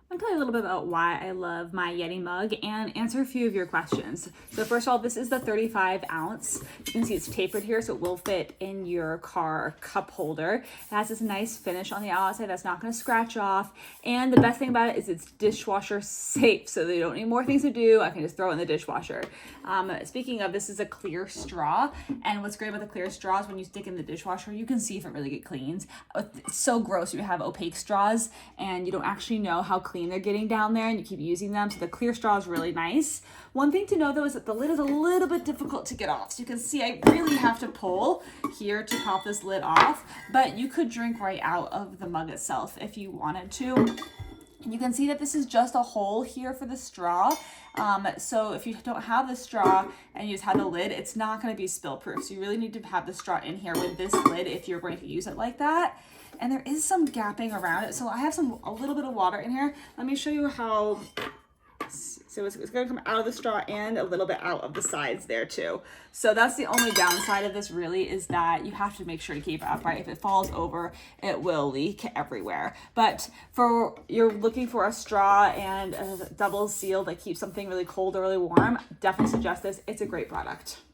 I'll tell you a little bit about why I love my Yeti mug and answer a few of your questions. So first of all, this is the 35 ounce. You can see it's tapered here, so it will fit in your car cup holder. It has this nice finish on the outside that's not gonna scratch off. And the best thing about it is it's dishwasher safe, so they don't need more things to do. I can just throw it in the dishwasher. Speaking of, this is a clear straw. And what's great about the clear straw is when you stick in the dishwasher, you can see if it really gets cleans. It's so gross when you have opaque straws and you don't actually know how clean they're getting down there and you keep using them. So the clear straw is really nice. One thing to know though is that the lid is a little bit difficult to get off. So you can see I really have to pull here to pop this lid off, but you could drink right out of the mug itself if you wanted to. And you can see that this is just a hole here for the straw. So if you don't have the straw and you just have the lid, it's not going to be spill proof. So you really need to have the straw in here with this lid if you're going to use it like that. And there is some gapping around it. So I have a little bit of water in here. Let me show you how. So it's going to come out of the straw and a little bit out of the sides there too. So that's the only downside of this really, is that you have to make sure to keep it upright. If it falls over, it will leak everywhere. But for you're looking for a straw and a double seal that keeps something really cold or really warm, definitely suggest this. It's a great product.